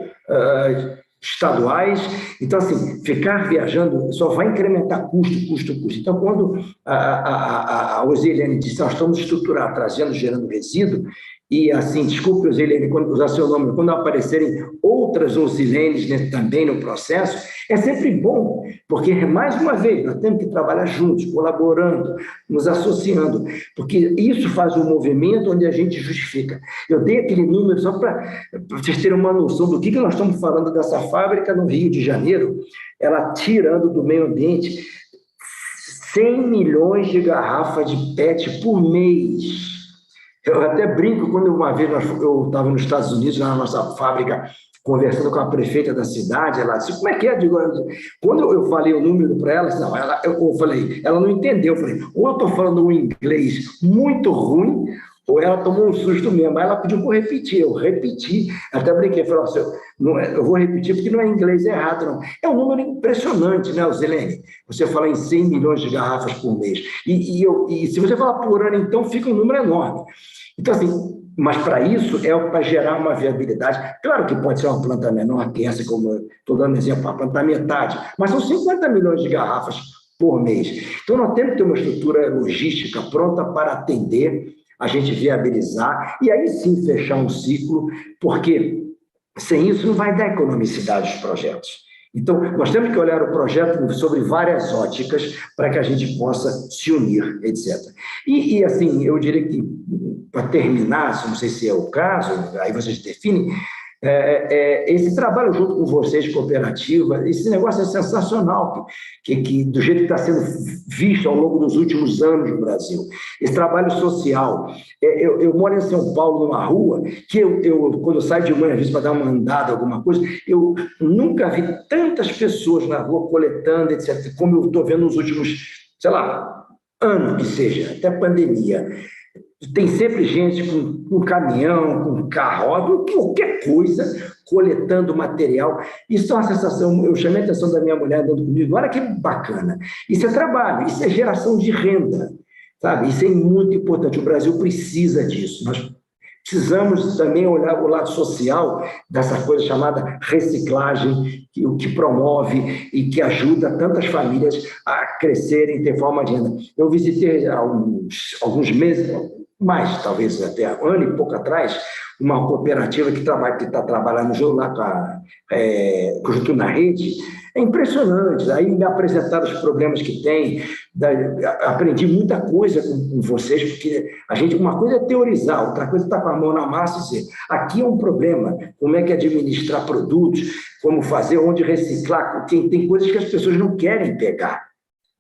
estaduais. Então, assim, ficar viajando só vai incrementar custo. Então, quando a Osilene disse, nós estamos estruturados, trazendo, gerando resíduo, e assim, desculpe, Osilene, quando usar seu nome, quando aparecerem outras Osilenes, né, também no processo, é sempre bom, porque, mais uma vez, nós temos que trabalhar juntos, colaborando, nos associando, porque isso faz um movimento onde a gente justifica. Eu dei aquele número só para vocês terem uma noção do que nós estamos falando dessa fábrica no Rio de Janeiro, ela tirando do meio ambiente 100 milhões de garrafas de PET por mês. Eu até brinco, quando uma vez eu estava nos Estados Unidos, na nossa fábrica, conversando com a prefeita da cidade, ela disse, como é que é? Quando eu falei o número para ela, não, eu falei, ela não entendeu, eu falei, ou eu estou falando um inglês muito ruim, ou ela tomou um susto mesmo, aí ela pediu para eu repetir, eu repeti, até brinquei, falei, eu vou repetir porque não é inglês errado, não. É um número impressionante, né, Zilene? Você fala em 100 milhões de garrafas por mês, e se você falar por ano, então fica um número enorme. Então, assim, mas para isso é para gerar uma viabilidade. Claro que pode ser uma planta menor que essa, como eu estou dando exemplo, a planta metade, mas são 50 milhões de garrafas por mês. Então, nós temos que ter uma estrutura logística pronta para atender, a gente viabilizar, e aí sim fechar um ciclo, porque sem isso não vai dar economicidade aos projetos. Então, nós temos que olhar o projeto sobre várias óticas para que a gente possa se unir, etc. Assim, eu diria que, para terminar, não sei se é o caso, aí vocês definem, esse trabalho junto com vocês, cooperativa, esse negócio é sensacional, que do jeito que está sendo visto ao longo dos últimos anos no Brasil. Esse trabalho social. Eu moro em São Paulo, numa rua, que quando eu saio de manhã, às vezes, para dar uma andada, alguma coisa, eu nunca vi tantas pessoas na rua coletando, etc., como eu estou vendo nos últimos, sei lá, anos que seja, até pandemia. Tem sempre gente com caminhão, com carro, qualquer coisa, coletando material. Isso é uma sensação, eu chamei a atenção da minha mulher andando comigo, olha que bacana. Isso é trabalho, isso é geração de renda, sabe? Isso é muito importante, o Brasil precisa disso. Nós precisamos também olhar o lado social dessa coisa chamada reciclagem, o que promove e que ajuda tantas famílias a crescerem, ter forma de renda. Eu visitei há alguns meses, mais talvez até um ano e pouco atrás, uma cooperativa que está trabalhando junto lá junto na rede. É impressionante. Aí me apresentaram os problemas que tem, aprendi muita coisa com vocês, porque uma coisa é teorizar, outra coisa é estar com a mão na massa e dizer, aqui é um problema, como é que administrar produtos, como fazer, onde reciclar, tem coisas que as pessoas não querem pegar.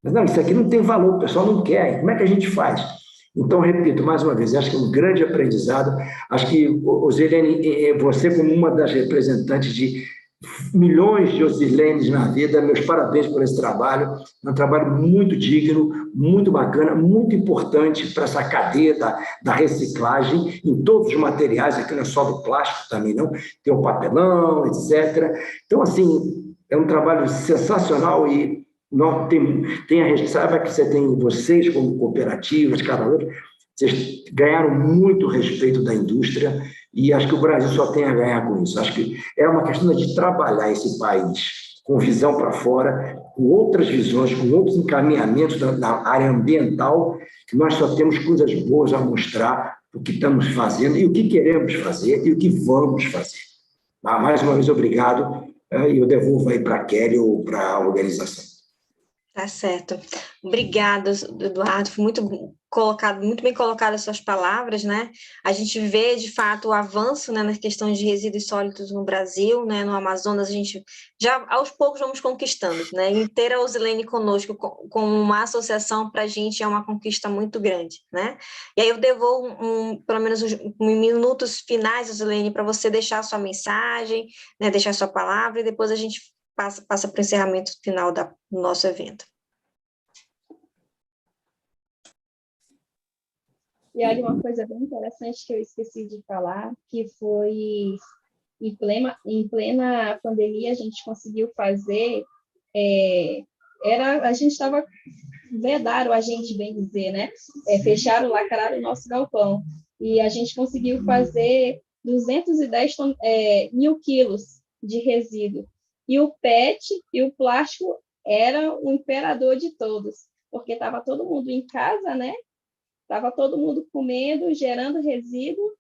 Mas não, isso aqui não tem valor, o pessoal não quer, como é que a gente faz? Então, repito, mais uma vez, acho que é um grande aprendizado, acho que, Osilene, você como uma das representantes de milhões de Osilenes na vida, meus parabéns por esse trabalho, é um trabalho muito digno, muito bacana, muito importante para essa cadeia da reciclagem em todos os materiais, aqui não é só do plástico também, não, tem o papelão, etc. Então, assim, é um trabalho sensacional e saiba que vocês como cooperativas, cada outra, vocês ganharam muito respeito da indústria e acho que o Brasil só tem a ganhar com isso. Acho que é uma questão de trabalhar esse país com visão para fora, com outras visões, com outros encaminhamentos na área ambiental, que nós só temos coisas boas a mostrar o que estamos fazendo e o que queremos fazer e o que vamos fazer. Mais uma vez, obrigado, e eu devolvo aí para a Kelly ou para a organização. Tá certo. Obrigada, Eduardo. Foi muito bem colocado as suas palavras, né? A gente vê, de fato, o avanço, né, na questão de resíduos sólidos no Brasil, né? No Amazonas, a gente já, aos poucos, vamos conquistando, né? E ter a Osilene conosco como uma associação, para a gente, é uma conquista muito grande, né? E aí eu devolvo, pelo menos, uns minutos finais, Osilene, para você deixar a sua mensagem, né? Deixar a sua palavra, e depois a gente passa para o encerramento final do nosso evento. E olha, uma coisa bem interessante que eu esqueci de falar, que foi em plena pandemia, a gente conseguiu fazer, a gente estava, vedaram a gente, bem dizer, né? Fecharam, lacraram o nosso galpão, e a gente conseguiu fazer 210 mil quilos de resíduo. E o PET e o plástico era o imperador de todos, porque estava todo mundo em casa, né? Estava todo mundo comendo, gerando resíduo,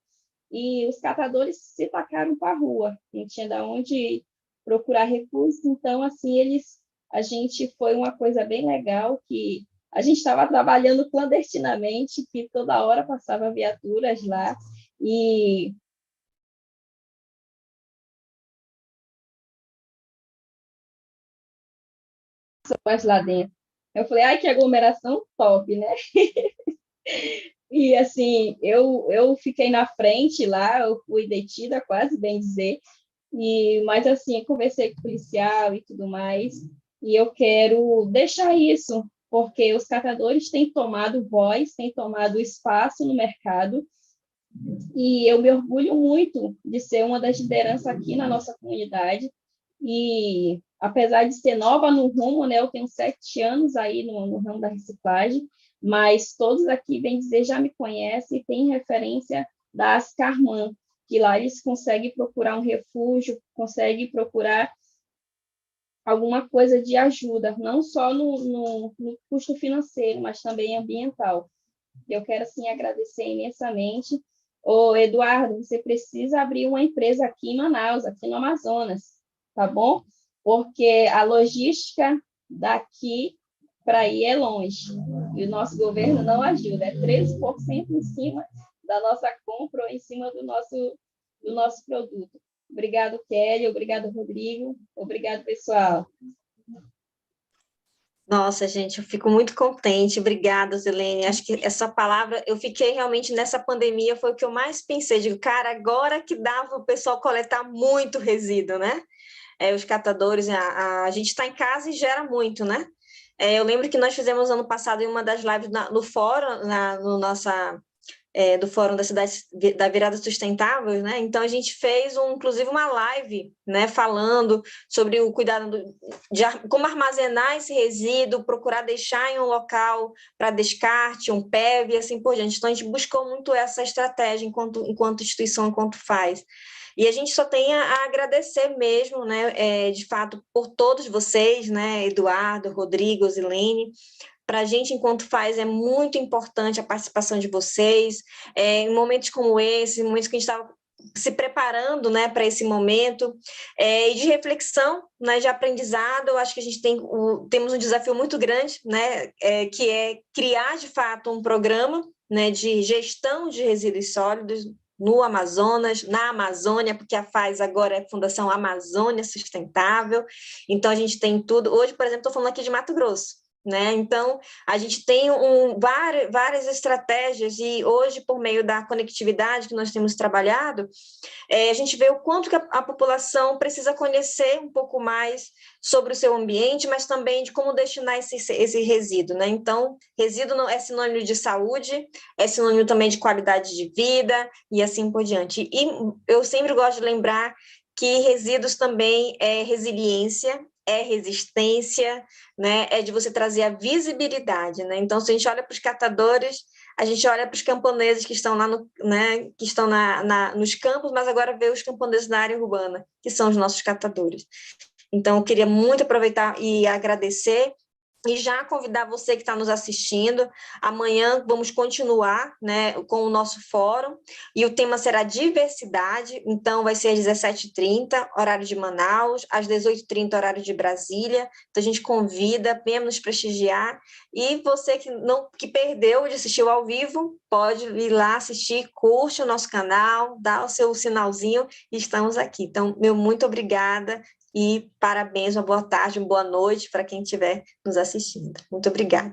e os catadores se tacaram para a rua. Não tinha de onde procurar recursos, então, assim, a gente foi uma coisa bem legal, que a gente estava trabalhando clandestinamente, que toda hora passava viaturas lá, e lá dentro. Eu falei, ai, que aglomeração top, né? E, assim, eu fiquei na frente lá, eu fui detida, quase bem dizer, mas, assim, conversei com o policial e tudo mais, e eu quero deixar isso, porque os catadores têm tomado voz, têm tomado espaço no mercado, e eu me orgulho muito de ser uma das lideranças aqui na nossa comunidade, e apesar de ser nova no rumo, né, eu tenho 7 anos aí no ramo da reciclagem, mas todos aqui, bem dizer, já me conhecem e têm referência da Ascarman, que lá eles conseguem procurar um refúgio, conseguem procurar alguma coisa de ajuda, não só no custo financeiro, mas também ambiental. Eu quero, assim, agradecer imensamente. Ô, Eduardo, você precisa abrir uma empresa aqui em Manaus, aqui no Amazonas, tá bom? Porque a logística daqui para ir é longe. E o nosso governo não ajuda. É 13% em cima da nossa compra ou em cima do nosso produto. Obrigado, Kelly. Obrigado, Rodrigo. Obrigado, pessoal. Nossa, gente, eu fico muito contente. Obrigada, Zilene. Acho que essa palavra, eu fiquei realmente nessa pandemia, foi o que eu mais pensei. Digo, cara, agora que dava o pessoal coletar muito resíduo, né? Os catadores, a gente está em casa e gera muito, né? Eu lembro que nós fizemos ano passado em uma das lives no fórum, no nossa do Fórum da Cidade da Virada Sustentável, né? Então a gente fez inclusive uma live, né, falando sobre o cuidado de como armazenar esse resíduo, procurar deixar em um local para descarte, um PEV e assim por diante. Então a gente buscou muito essa estratégia enquanto instituição, enquanto faz. E a gente só tem a agradecer mesmo, né, de fato, por todos vocês, né, Eduardo, Rodrigo, Zilene. Para a gente, enquanto faz, é muito importante a participação de vocês. Em momentos como esse, momentos que a gente estava se preparando, né, para esse momento, e de reflexão, né, de aprendizado, eu acho que a gente temos um desafio muito grande, né, que é criar, de fato, um programa, né, de gestão de resíduos sólidos no Amazonas, na Amazônia, porque a FAZ agora é a Fundação Amazônia Sustentável, então a gente tem tudo. Hoje, por exemplo, estou falando aqui de Mato Grosso, né? Então, a gente tem várias estratégias e hoje, por meio da conectividade que nós temos trabalhado, a gente vê o quanto que a população precisa conhecer um pouco mais sobre o seu ambiente, mas também de como destinar esse resíduo, né? Então, resíduo não é sinônimo de saúde, é sinônimo também de qualidade de vida e assim por diante. E eu sempre gosto de lembrar que resíduos também é resiliência, é resistência, né? É de você trazer a visibilidade, né? Então, se a gente olha para os catadores, a gente olha para os camponeses que estão lá né, que estão nos campos, mas agora vê os camponeses na área urbana, que são os nossos catadores. Então, eu queria muito aproveitar e agradecer e já convidar você que está nos assistindo. Amanhã vamos continuar, né, com o nosso fórum, e o tema será diversidade, então vai ser às 17h30, horário de Manaus, às 18h30, horário de Brasília. Então a gente convida, venha nos prestigiar, e você que perdeu de assistir ao vivo, pode ir lá assistir, curte o nosso canal, dá o seu sinalzinho, e estamos aqui. Então, meu muito obrigada, e parabéns, uma boa tarde, uma boa noite para quem estiver nos assistindo. Muito obrigada.